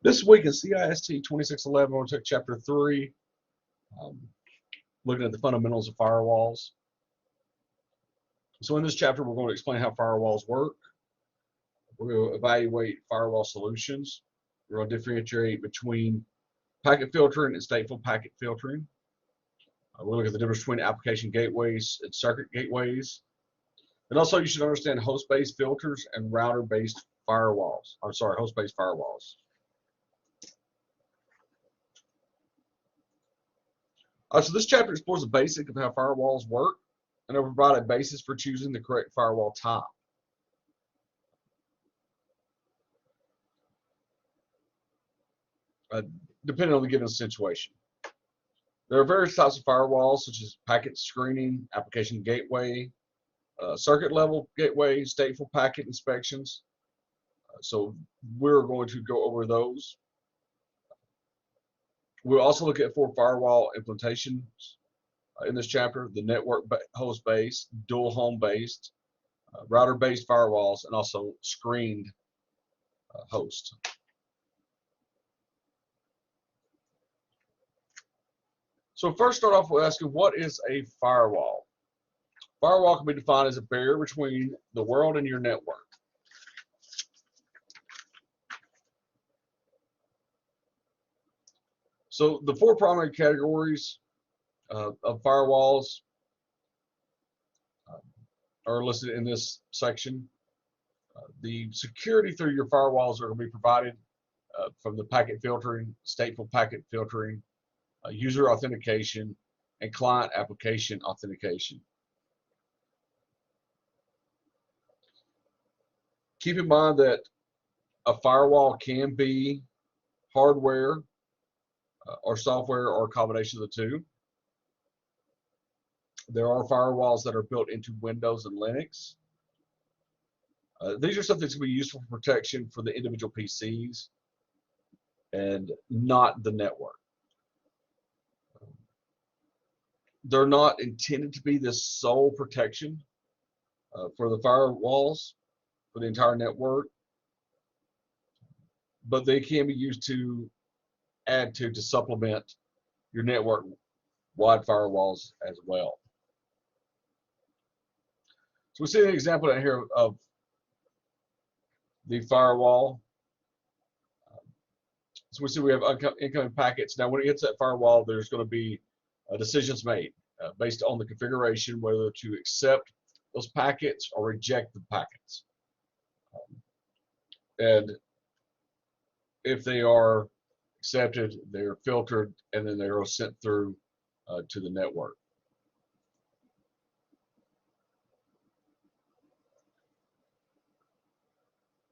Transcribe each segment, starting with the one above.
This week in CIST 2611, we'll take Chapter 3, um, looking at the fundamentals of firewalls. So in this chapter, we're going to explain how firewalls work. We're going to evaluate firewall solutions. We're going to differentiate between packet filtering and stateful packet filtering. We'll look at the difference between application gateways and circuit gateways. And also, you should understand host-based filters and router-based firewalls. I'm sorry, host-based firewalls. So this chapter explores the basics of how firewalls work, and it'll provide a basis for choosing the correct firewall type. Depending on the given situation. There are various types of firewalls, such as packet screening, application gateway, circuit level gateway, stateful packet inspections. So we're going to go over those. We'll also look at 4 firewall implementations in this chapter: the network host-based, dual home-based, router-based firewalls, and also screened host. So first, start off with asking, what is a firewall? Firewall can be defined as a barrier between the world and your network. So the 4 primary categories of firewalls are listed in this section. The security through your firewalls are going to be provided from the packet filtering, stateful packet filtering, user authentication, and client application authentication. Keep in mind that a firewall can be hardware or software, or a combination of the two. There are firewalls that are built into Windows and Linux. These are something that's going to be useful for protection for the individual PCs and not the network. They're not intended to be the sole protection for the firewalls for the entire network, but they can be used to add to supplement your network wide firewalls as well. So we see an example down here of the firewall. So we see we have incoming packets. Now when it hits that firewall, there's going to be decisions made based on the configuration, whether to accept those packets or reject the packets. And if they are accepted, they're filtered, and then they're sent through to the network.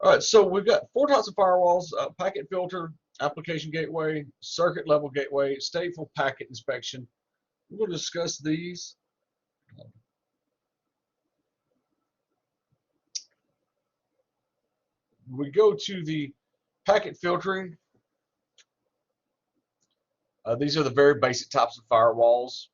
All right, so we've got 4 types of firewalls: packet filter, application gateway, circuit level gateway, stateful packet inspection. We're going to discuss these. We go to the packet filtering. These are the very basic types of firewalls.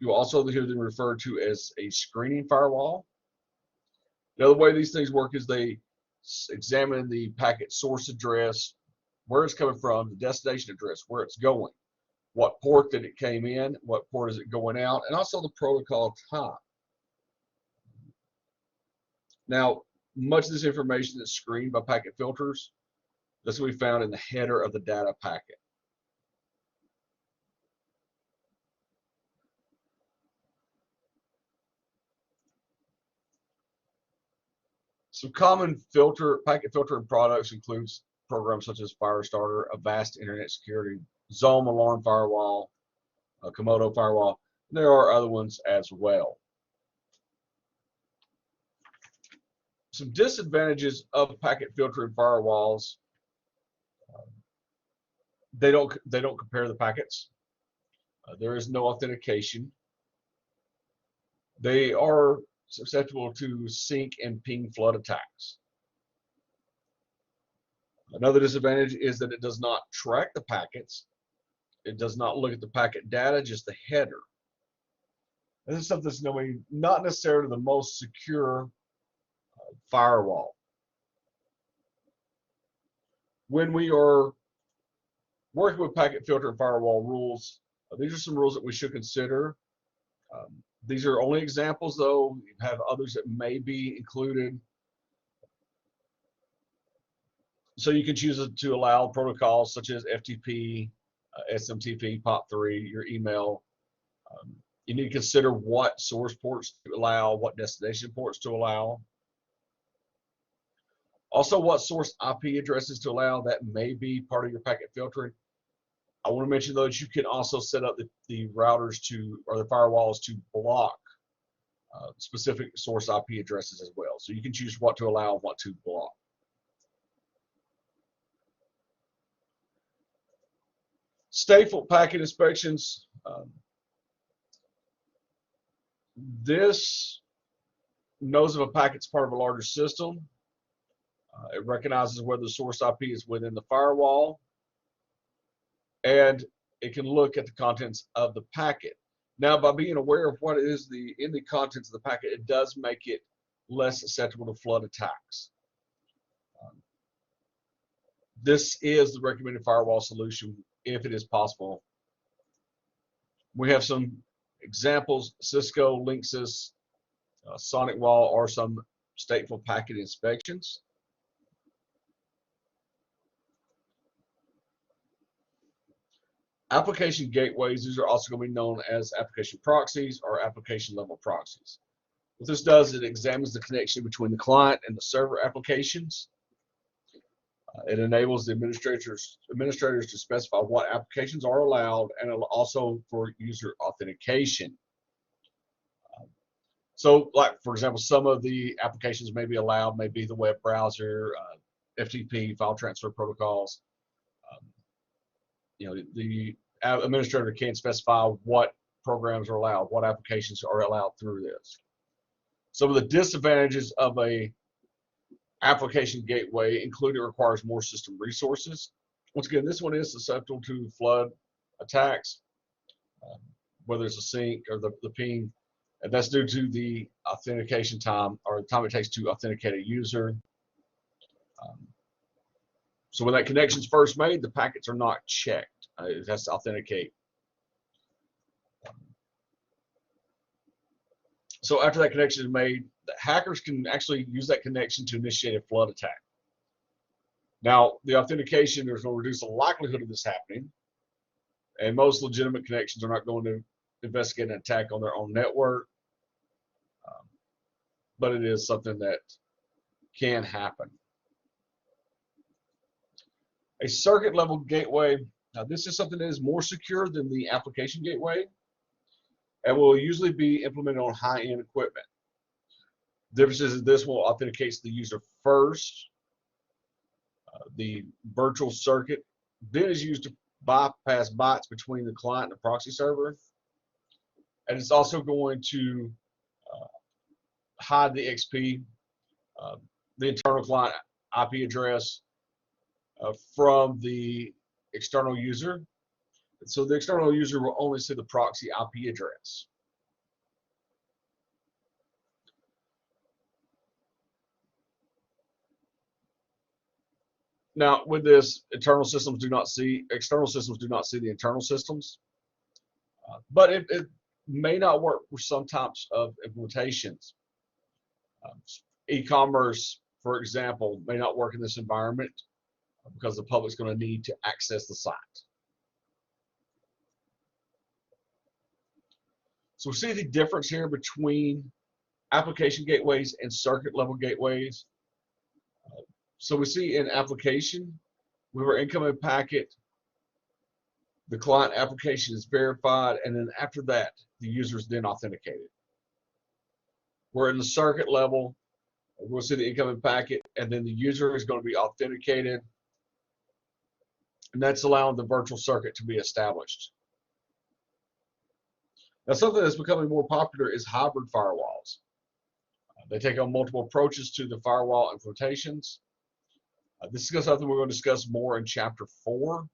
You also hear them referred to as a screening firewall. Now, the way these things work is they examine the packet source address, where it's coming from, the destination address, where it's going, what port that it came in, what port is it going out, and also the protocol type. Now, much of this information is screened by packet filters. This will be found in the header of the data packet. Some common packet filtering products includes programs such as Firestarter, Avast Internet Security, Zoom Alarm Firewall, Komodo Firewall. And there are other ones as well. Some disadvantages of packet filtering firewalls: they don't compare the packets. There is no authentication. They are susceptible to sync and ping flood attacks. Another disadvantage is that it does not track the packets. It does not look at the packet data, just the header. This is something that's not necessarily the most secure firewall. When we are working with packet filter and firewall rules, these are some rules that we should consider. These are only examples, though. You have others that may be included. So you can choose to allow protocols such as FTP, SMTP, POP3, your email. You need to consider what source ports to allow, what destination ports to allow. Also, what source IP addresses to allow. That may be part of your packet filtering. I want to mention, though, that you can also set up the routers to, or the firewalls to block specific source IP addresses as well. So you can choose what to allow and what to block. Stateful packet inspections. This knows if a packet's part of a larger system. It recognizes whether the source IP is within the firewall, and it can look at the contents of the packet. Now, by being aware of what is in the contents of the packet, it does make it less susceptible to flood attacks. This is the recommended firewall solution if it is possible. We have some examples: Cisco, Linksys, SonicWall, or some stateful packet inspections. Application gateways, these are also going to be known as application proxies or application level proxies. What this does is it examines the connection between the client and the server applications. It enables the administrators to specify what applications are allowed, and also for user authentication. So, like, for example, some of the applications may be allowed, may be the web browser, FTP, file transfer protocols. The administrator can specify what programs are allowed, what applications are allowed through this. Some of the disadvantages of a application gateway include it requires more system resources. Once again, this one is susceptible to flood attacks, whether it's a sync or the ping, and that's due to the authentication time, or the time it takes to authenticate a user. So when that connection is first made, the packets are not checked. It has to authenticate. So after that connection is made, the hackers can actually use that connection to initiate a flood attack. Now, the authentication is going to reduce the likelihood of this happening, and most legitimate connections are not going to investigate an attack on their own network, but it is something that can happen. A circuit level gateway. Now, this is something that is more secure than the application gateway and will usually be implemented on high-end equipment. The difference is this will authenticate the user first. The virtual circuit then is used to bypass bytes between the client and the proxy server. And it's also going to hide the XP, the internal client IP address, from the external user. So the external user will only see the proxy IP address. Now, with this, external systems do not see the internal systems, but it may not work for some types of implementations. E-commerce, for example, may not work in this environment because the public's going to need to access the site. So we see the difference here between application gateways and circuit level gateways. So we see in application, we were incoming packet, the client application is verified, and then after that, the user is then authenticated. We're in the circuit level, we'll see the incoming packet, and then the user is going to be authenticated, and that's allowing the virtual circuit to be established. Now, something that's becoming more popular is hybrid firewalls. They take on multiple approaches to the firewall implementations. This is something we're going to discuss more in Chapter 4.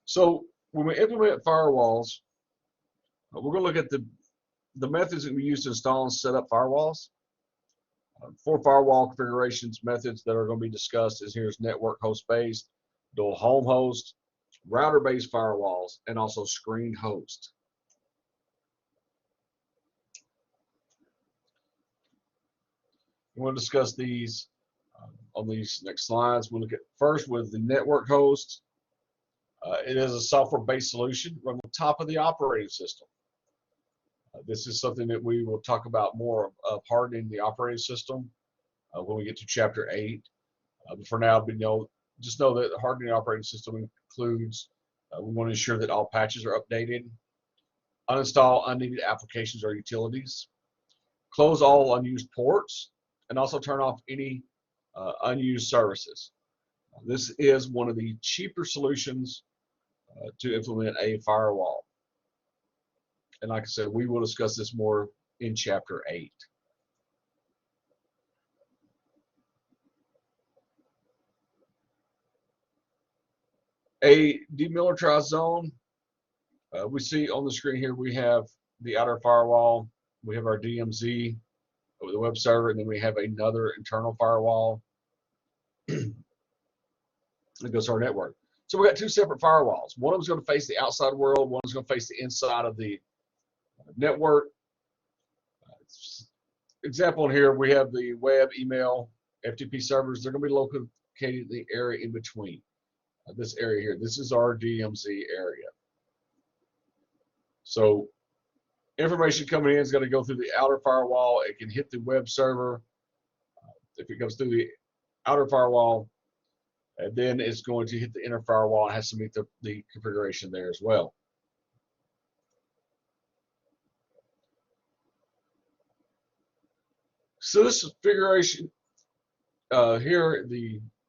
So when we implement firewalls, we're going to look at the methods that we use to install and set up firewalls. 4 firewall configurations methods that are going to be discussed is here's network host based, dual home host, router based firewalls, and also screen host. We'll discuss these on these next slides. We'll look at first with the network host. It is a software-based solution run on top of the operating system. This is something that we will talk about more of hardening the operating system when we get to chapter 8. But for now, just know that hardening the operating system includes we want to ensure that all patches are updated, uninstall unneeded applications or utilities, close all unused ports, and also turn off any unused services. This is one of the cheaper solutions to implement a firewall. And like I said, we will discuss this more in chapter 8. A demilitarized zone, we see on the screen here, we have the outer firewall, we have our DMZ over the web server, and then we have another internal firewall that goes to our network. So we got 2 separate firewalls. One of them is going to face the outside world, one is going to face the inside of the network. Example here, we have the web, email, FTP servers. They're going to be located in the area in between. This area here, this is our DMZ area. So information coming in is going to go through the outer firewall. It can hit the web server. If it goes through the outer firewall, and then it's going to hit the inner firewall and has to meet the configuration there as well. So this configuration here,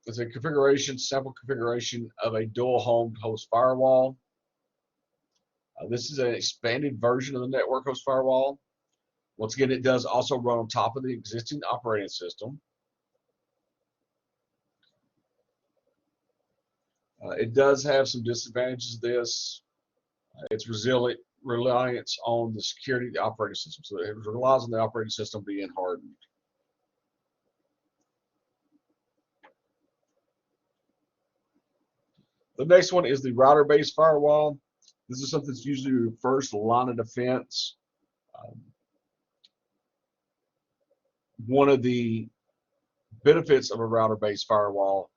it's a configuration, sample configuration of a dual home host firewall. This is an expanded version of the network host firewall. Once again, it does also run on top of the existing operating system. It does have some disadvantages of this. It's reliance on the security of the operating system. So it relies on the operating system being hardened. The next one is the router-based firewall. This is something that's usually your first line of defense. One of the benefits of a router-based firewall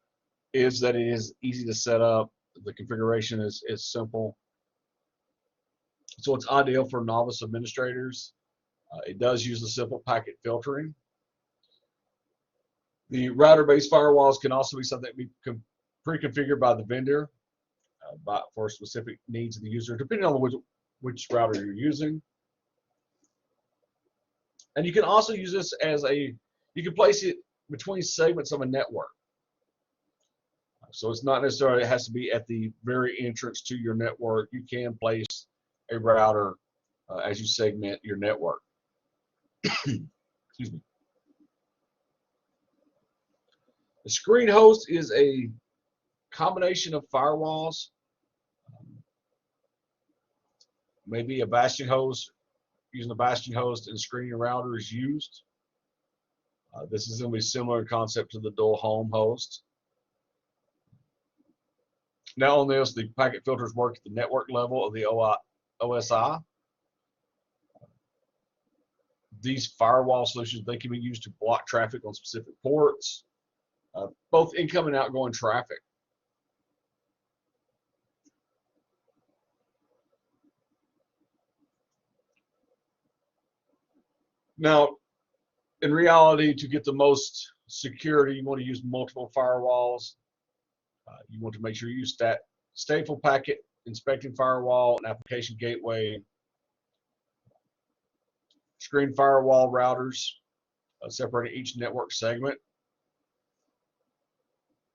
is that it is easy to set up. The configuration is simple. So it's ideal for novice administrators. It does use the simple packet filtering. The router-based firewalls can also be something that be pre-configured by the vendor for specific needs of the user, depending on which router you're using. And you can also use this as you can place it between segments of a network. So it's not necessarily it has to be at the very entrance to your network. You can place a router as you segment your network. Excuse me. The screen host is a combination of firewalls. Maybe a bastion host, using a bastion host and a screening router is used. This is going to be similar concept to the dual home host. Now on this, the packet filters work at the network level of the OSI. These firewall solutions, they can be used to block traffic on specific ports, both incoming and outgoing traffic. Now, in reality, to get the most security, you want to use multiple firewalls. You want to make sure you use that stateful packet inspecting firewall and application gateway, screen firewall routers, separating each network segment.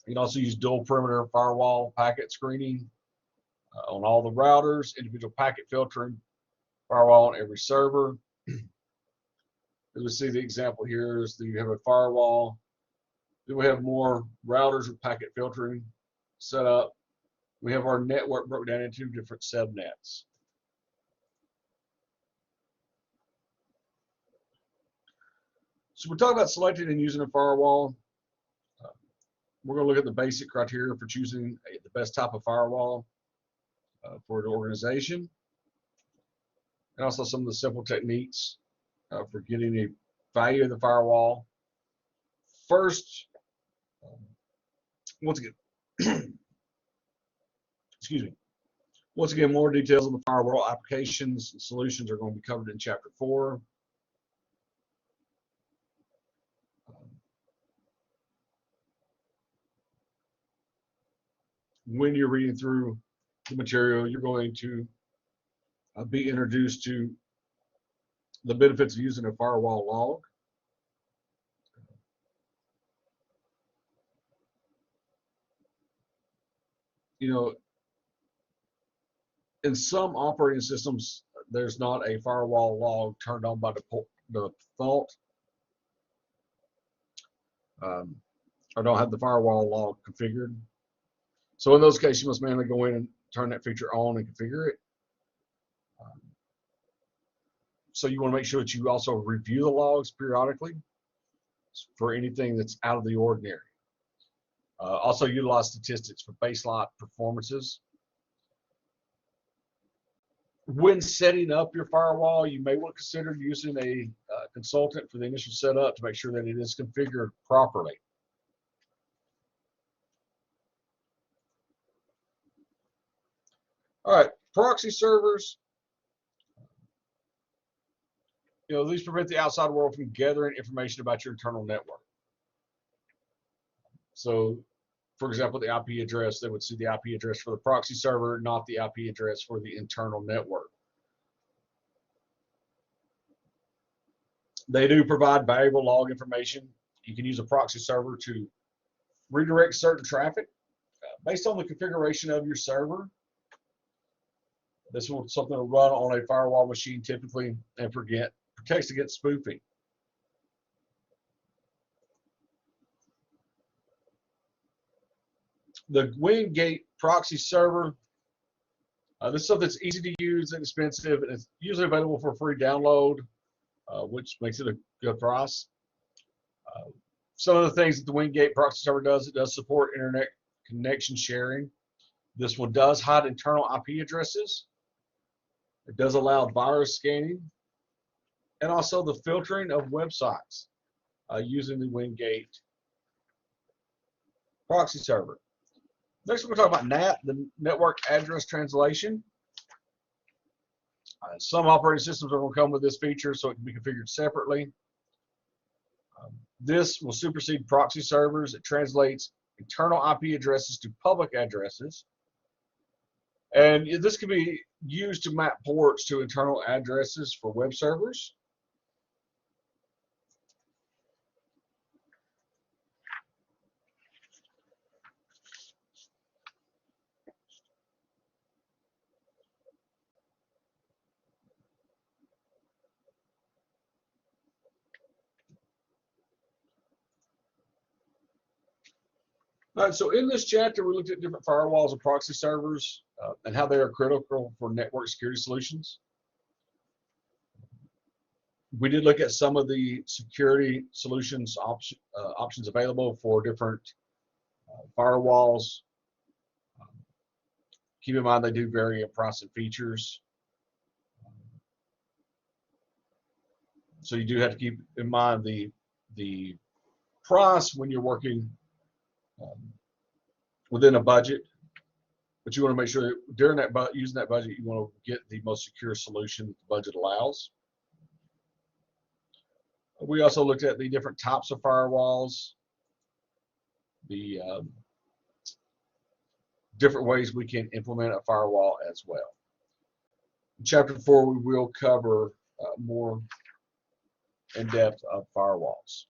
You can also use dual perimeter firewall packet screening on all the routers, individual packet filtering, firewall on every server. As we see the example here is that you have a firewall. Then we have more routers with packet filtering set up. We have our network broken down into different subnets. So we're talking about selecting and using a firewall. We're going to look at the basic criteria for choosing the best type of firewall for an organization, and also some of the simple techniques for getting a value of the firewall. First, once again, excuse me. Once again, more details on the firewall applications and solutions are going to be covered in Chapter 4. When you're reading through the material, you're going to be introduced to the benefits of using a firewall log. You know, in some operating systems, there's not a firewall log turned on by default. Or don't have the firewall log configured. So in those cases, you must manually go in and turn that feature on and configure it. So you want to make sure that you also review the logs periodically for anything that's out of the ordinary. Also utilize statistics for baseline performances. When setting up your firewall, you may want to consider using a consultant for the initial setup to make sure that it is configured properly. All right, proxy servers. You know, these prevent the outside world from gathering information about your internal network. So, for example, the IP address, they would see the IP address for the proxy server, not the IP address for the internal network. They do provide valuable log information. You can use a proxy server to redirect certain traffic based on the configuration of your server. This will something to run on a firewall machine typically and protects against spoofing. The Wingate proxy server, this is something that's easy to use, inexpensive, and it's usually available for free download, which makes it a good price. Some of the things that the Wingate proxy server does, it does support internet connection sharing. This one does hide internal IP addresses. It does allow virus scanning and also the filtering of websites using the Wingate proxy server. Next, we're going to talk about NAT, the network address translation. Some operating systems are going to come with this feature, so it can be configured separately. This will supersede proxy servers. It translates internal IP addresses to public addresses. And this can be used to map ports to internal addresses for web servers. All right, so in this chapter, we looked at different firewalls and proxy servers and how they are critical for network security solutions. We did look at some of the security solutions options available for different firewalls. Keep in mind they do vary in price and features. So you do have to keep in mind the price when you're working within a budget, but you want to make sure that during that using that budget, you want to get the most secure solution that the budget allows. We also looked at the different types of firewalls, the different ways we can implement a firewall as well. In Chapter 4, we will cover more in depth of firewalls.